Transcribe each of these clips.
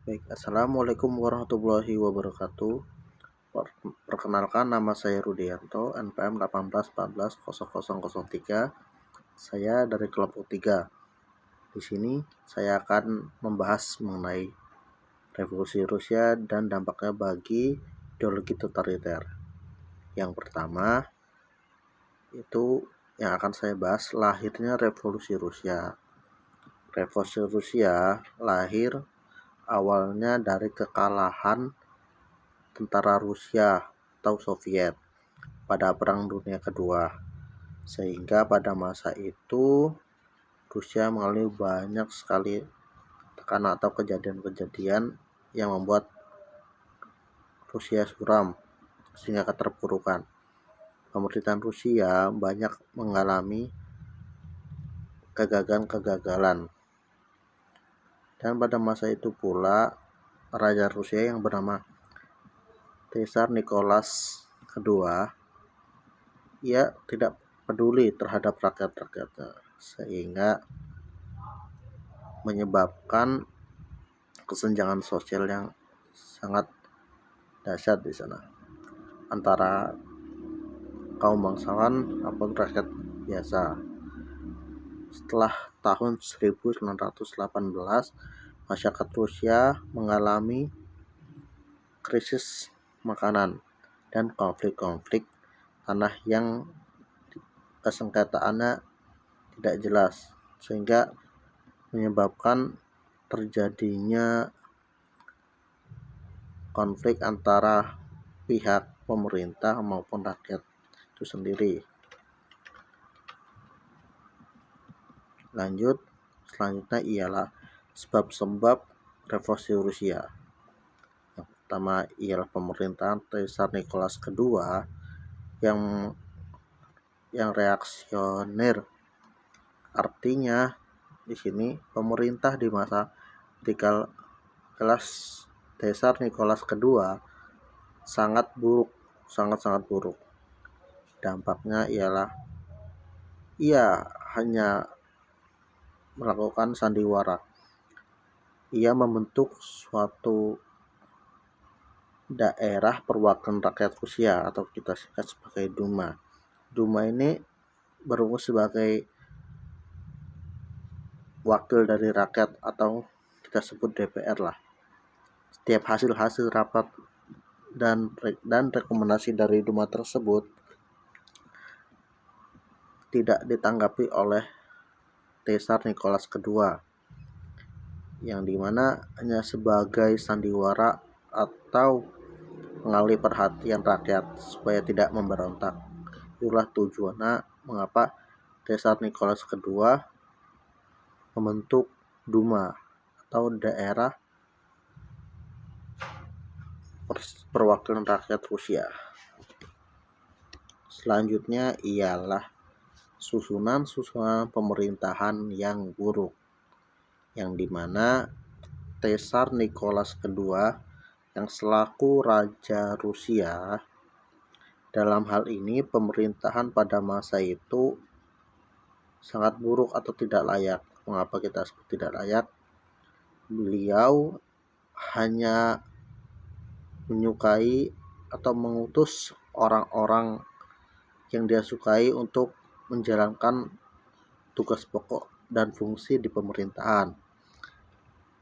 Baik, assalamualaikum warahmatullahi wabarakatuh. Perkenalkan, nama saya Rudianto, NPM 18140003. Saya dari kelompok 3. Di sini saya akan membahas mengenai revolusi Rusia dan dampaknya bagi ideologi totaliter. Yang pertama itu yang akan saya bahas, lahirnya revolusi Rusia. Revolusi Rusia lahir awalnya dari kekalahan tentara Rusia atau Soviet pada Perang Dunia Kedua, sehingga pada masa itu Rusia mengalami banyak sekali tekanan atau kejadian-kejadian yang membuat Rusia suram sehingga keterpurukan. Pemerintahan Rusia banyak mengalami kegagalan, dan pada masa itu pula Raja Rusia yang bernama Tsar Nicholas II, ia tidak peduli terhadap rakyat-rakyatnya, sehingga menyebabkan kesenjangan sosial yang sangat dahsyat di sana antara kaum bangsawan maupun rakyat biasa. Setelah tahun 1918, masyarakat Rusia mengalami krisis makanan dan konflik-konflik tanah yang kesengketaannya tidak jelas, sehingga menyebabkan terjadinya konflik antara pihak pemerintah maupun rakyat itu sendiri. Selanjutnya ialah sebab-sebab revolusi Rusia. Yang pertama ialah pemerintahan Tsar Nicholas II yang reaksioner. Artinya di sini pemerintah di masa kelas Tsar Nicholas II sangat buruk. Dampaknya ialah ia hanya melakukan sandiwara. Ia membentuk suatu daerah perwakilan rakyat Rusia atau kita sebut sebagai Duma. Duma ini berfungsi sebagai wakil dari rakyat atau kita sebut DPR lah. Setiap hasil rapat dan rekomendasi dari Duma tersebut tidak ditanggapi oleh Tsar Nicholas II, yang dimana hanya sebagai sandiwara atau mengalih perhatian rakyat supaya tidak memberontak. Itulah tujuannya mengapa Tsar Nicholas II membentuk Duma atau daerah perwakilan rakyat Rusia. Selanjutnya ialah susunan pemerintahan yang buruk, yang dimana Tsar Nicholas II yang selaku Raja Rusia, dalam hal ini pemerintahan pada masa itu sangat buruk atau tidak layak. Mengapa kita sebut tidak layak? Beliau hanya menyukai atau mengutus orang-orang yang dia sukai untuk menjalankan tugas pokok dan fungsi di pemerintahan,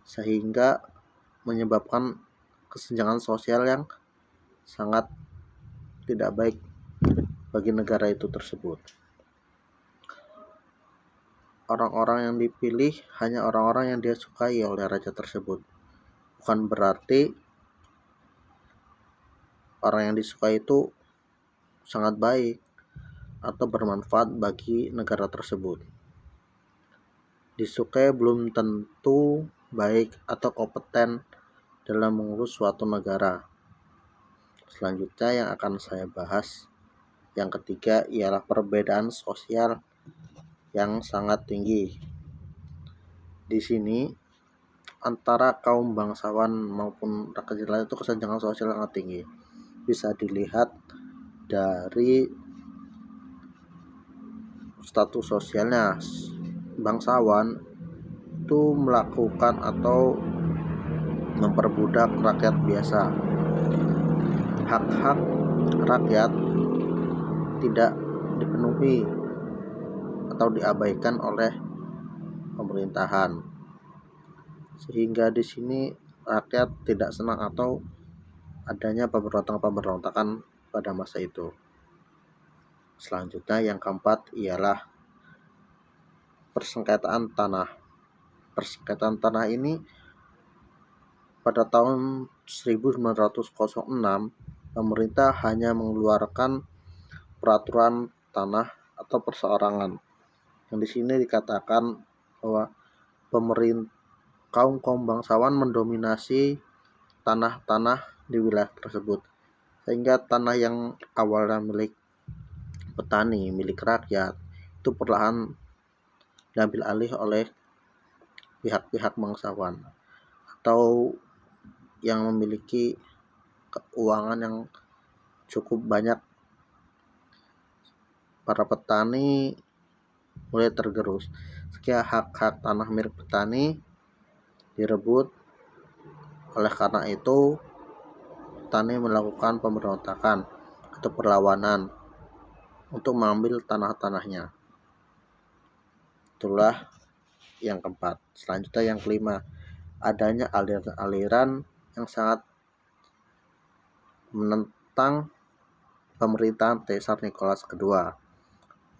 sehingga menyebabkan kesenjangan sosial yang sangat tidak baik bagi negara itu tersebut. Orang-orang yang dipilih hanya orang-orang yang dia sukai oleh raja tersebut. Bukan berarti orang yang disukai itu sangat baik atau bermanfaat bagi negara tersebut. Disukai belum tentu baik atau kompeten dalam mengurus suatu negara. Selanjutnya yang akan saya bahas, yang ketiga ialah perbedaan sosial yang sangat tinggi. Di sini antara kaum bangsawan maupun rakyat jelata itu kesenjangan sosial sangat tinggi. Bisa dilihat dari status sosialnya. Bangsawan itu melakukan atau memperbudak rakyat biasa. Hak-hak rakyat tidak dipenuhi atau diabaikan oleh pemerintahan, sehingga di sini rakyat tidak senang atau adanya pemberontakan pada masa itu. Selanjutnya yang keempat ialah persengketaan tanah. Persengketaan tanah ini pada tahun 1906 pemerintah hanya mengeluarkan peraturan tanah atau perseorangan. Yang di sini dikatakan bahwa kaum bangsawan mendominasi tanah-tanah di wilayah tersebut, sehingga tanah yang awalnya milik petani, milik rakyat, itu perlahan diambil alih oleh pihak-pihak bangsawan atau yang memiliki keuangan yang cukup banyak. Para petani mulai tergerus, sehingga hak-hak tanah milik petani direbut. Oleh karena itu, petani melakukan pemberontakan atau perlawanan untuk mengambil tanah-tanahnya. Itulah yang keempat. Selanjutnya yang kelima, adanya aliran yang sangat menentang pemerintahan Kaisar Nicholas II.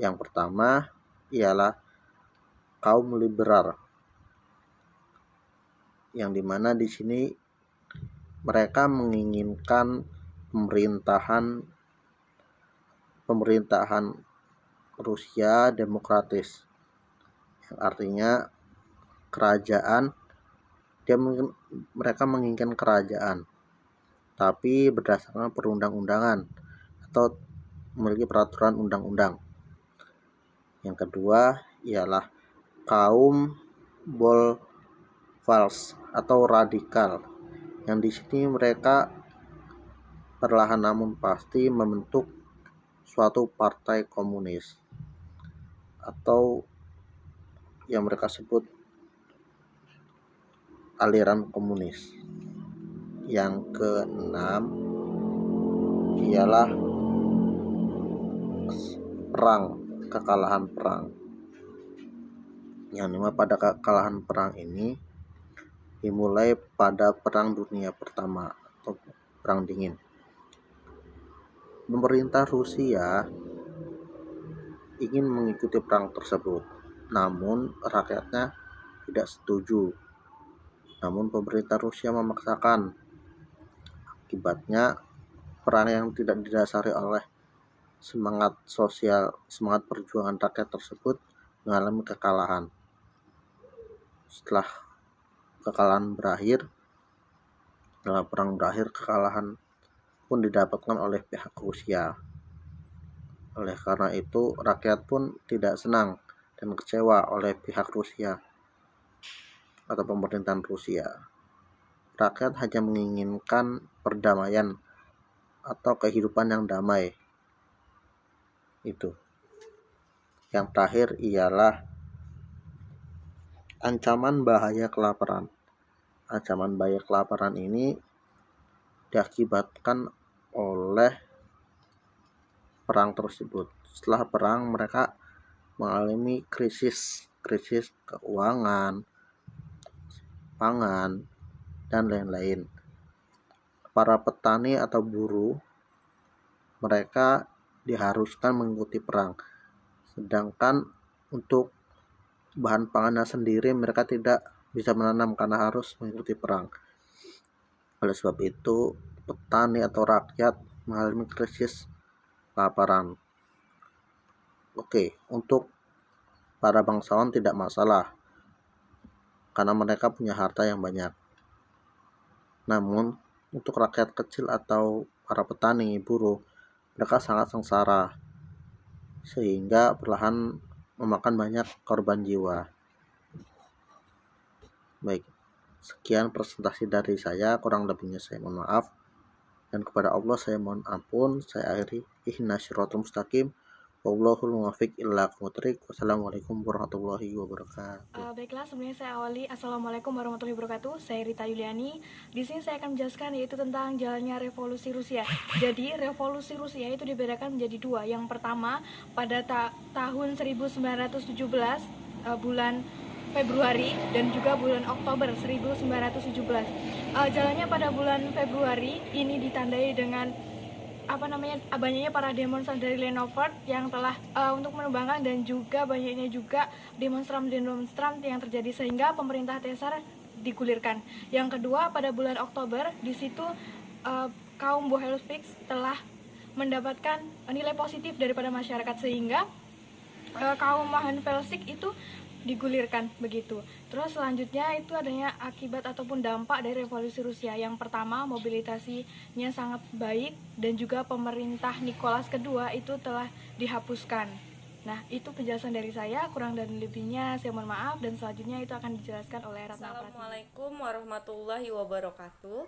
Yang pertama ialah kaum liberal, yang dimana di sini mereka menginginkan pemerintahan Rusia demokratis, yang artinya mereka menginginkan kerajaan, tapi berdasarkan perundang-undangan atau memiliki peraturan undang-undang. Yang kedua ialah kaum Bolsheviks atau radikal, yang di sini mereka perlahan namun pasti membentuk suatu partai komunis atau yang mereka sebut aliran komunis. Yang keenam ialah kekalahan perang. Yang dimana pada kekalahan perang ini dimulai pada Perang Dunia Pertama atau Perang Dingin. Pemerintah Rusia ingin mengikuti perang tersebut, namun rakyatnya tidak setuju. Namun pemerintah Rusia memaksakan. Akibatnya perang yang tidak didasari oleh semangat perjuangan rakyat tersebut mengalami kekalahan. Setelah kekalahan berakhir, kekalahan pun didapatkan oleh pihak Rusia. Oleh karena itu, rakyat pun tidak senang dan kecewa oleh pihak Rusia atau pemerintahan Rusia. Rakyat hanya menginginkan perdamaian atau kehidupan yang damai. Itu. Yang terakhir ialah ancaman bahaya kelaparan. Ancaman bahaya kelaparan ini diakibatkan oleh perang tersebut. Setelah perang, mereka mengalami krisis keuangan, pangan, dan lain-lain. Para petani atau buruh, mereka diharuskan mengikuti perang, sedangkan untuk bahan pangannya sendiri mereka tidak bisa menanam karena harus mengikuti perang. Oleh sebab itu, petani atau rakyat mengalami krisis kelaparan. Untuk para bangsawan tidak masalah karena mereka punya harta yang banyak. Namun untuk rakyat kecil atau para petani, buruh, mereka sangat sengsara sehingga perlahan memakan banyak korban jiwa. Baik, sekian presentasi dari saya, kurang lebihnya saya mohon maaf, dan kepada Allah saya mohon ampun. Saya akhiri ihdinas siratal mustaqim. Wallahul muwaffiq ila aqwamit thoriq. Wassalamualaikum warahmatullahi wabarakatuh. Baiklah, sebelumnya saya awali. Assalamualaikum warahmatullahi wabarakatuh. Saya Rita Yuliani. Di sini saya akan menjelaskan yaitu tentang jalannya revolusi Rusia. Jadi, revolusi Rusia itu dibedakan menjadi dua. Yang pertama, pada tahun 1917 bulan Februari dan juga bulan Oktober 1917. Jalannya pada bulan Februari ini ditandai dengan banyaknya para demonstran dari Leningrad yang telah untuk menumbangkan, dan juga banyaknya juga demonstran yang terjadi sehingga pemerintah Tsar digulirkan. Yang kedua, pada bulan Oktober di situ kaum Bolshevik telah mendapatkan nilai positif daripada masyarakat sehingga kaum Mohanfelsik itu digulirkan begitu. Terus selanjutnya itu adanya akibat ataupun dampak dari revolusi Rusia. Yang pertama, mobilisasinya sangat baik dan juga pemerintah Nicholas II itu telah dihapuskan. Nah, itu penjelasan dari saya, kurang dan lebihnya saya mohon maaf, dan selanjutnya itu akan dijelaskan oleh Ratna Pratiwi. Assalamualaikum warahmatullahi wabarakatuh.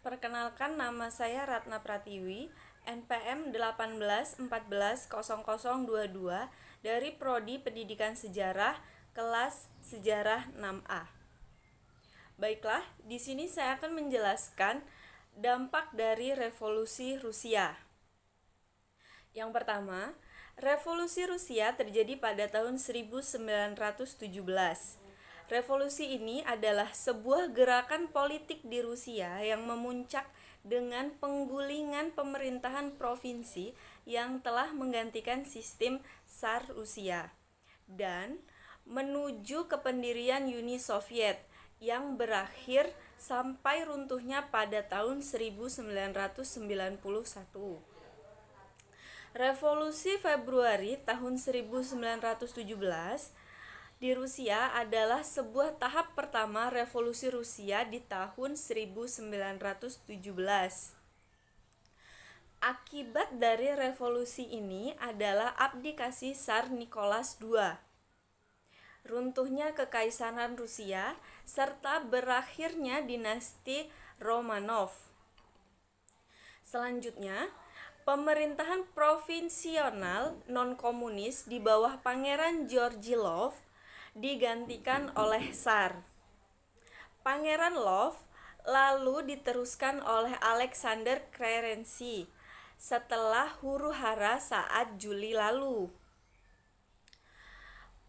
Perkenalkan, nama saya Ratna Pratiwi, NPM 18140022 dari Prodi Pendidikan Sejarah, kelas Sejarah 6A. Baiklah, di sini saya akan menjelaskan dampak dari revolusi Rusia. Yang pertama, revolusi Rusia terjadi pada tahun 1917. Revolusi ini adalah sebuah gerakan politik di Rusia yang memuncak dengan penggulingan pemerintahan provinsi yang telah menggantikan sistem Tsar Rusia dan menuju ke pendirian Uni Soviet yang berakhir sampai runtuhnya pada tahun 1991. Revolusi Februari tahun 1917 di Rusia adalah sebuah tahap pertama revolusi Rusia di tahun 1917. Akibat dari revolusi ini adalah abdikasi Tsar Nicholas II, runtuhnya kekaisaran Rusia, serta berakhirnya dinasti Romanov. Selanjutnya, pemerintahan provinsional non-komunis di bawah Pangeran Georgi Lvov digantikan oleh Tsar. Pangeran Lvov lalu diteruskan oleh Alexander Kerenski setelah huru-hara saat Juli lalu.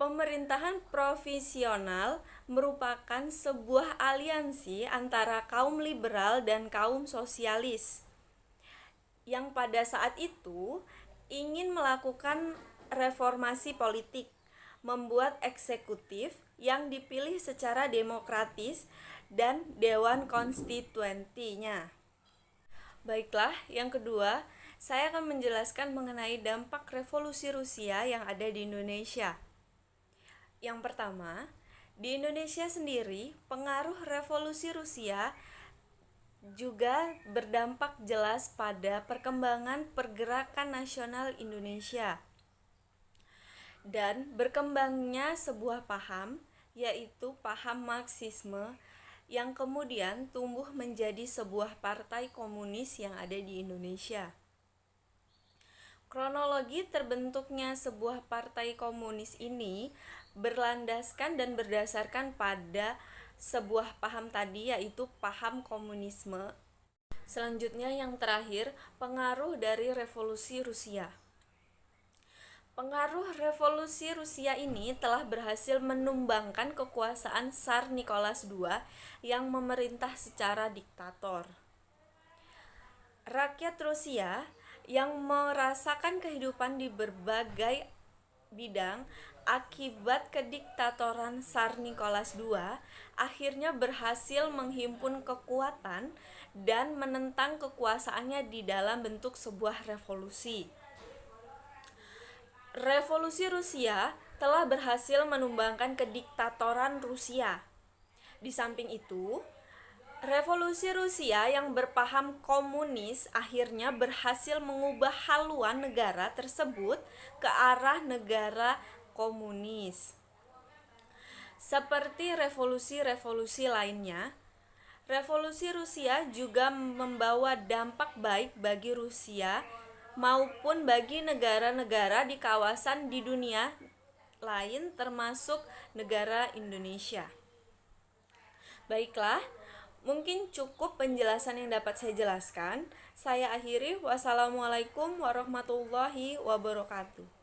Pemerintahan provinsional merupakan sebuah aliansi antara kaum liberal dan kaum sosialis yang pada saat itu ingin melakukan reformasi politik, membuat eksekutif yang dipilih secara demokratis dan dewan konstituensinya. Baiklah, yang kedua, saya akan menjelaskan mengenai dampak revolusi Rusia yang ada di Indonesia. Yang pertama, di Indonesia sendiri, pengaruh revolusi Rusia juga berdampak jelas pada perkembangan pergerakan nasional Indonesia dan berkembangnya sebuah paham, yaitu paham Marxisme, yang kemudian tumbuh menjadi sebuah partai komunis yang ada di Indonesia. Kronologi terbentuknya sebuah partai komunis ini berlandaskan dan berdasarkan pada sebuah paham tadi, yaitu paham komunisme. Selanjutnya yang terakhir, pengaruh dari revolusi Rusia. Pengaruh revolusi Rusia ini telah berhasil menumbangkan kekuasaan Tsar Nicholas II yang memerintah secara diktator. Rakyat Rusia yang merasakan kehidupan di berbagai bidang akibat kediktatoran Tsar Nicholas II akhirnya berhasil menghimpun kekuatan dan menentang kekuasaannya di dalam bentuk sebuah revolusi. Revolusi Rusia telah berhasil menumbangkan kediktatoran Rusia. Di samping itu, revolusi Rusia yang berpaham komunis akhirnya berhasil mengubah haluan negara tersebut ke arah negara komunis. Seperti revolusi-revolusi lainnya, revolusi Rusia juga membawa dampak baik bagi Rusia maupun bagi negara-negara di kawasan di dunia lain termasuk negara Indonesia. Baiklah, mungkin cukup penjelasan yang dapat saya jelaskan. Saya akhiri. Wassalamualaikum warahmatullahi wabarakatuh.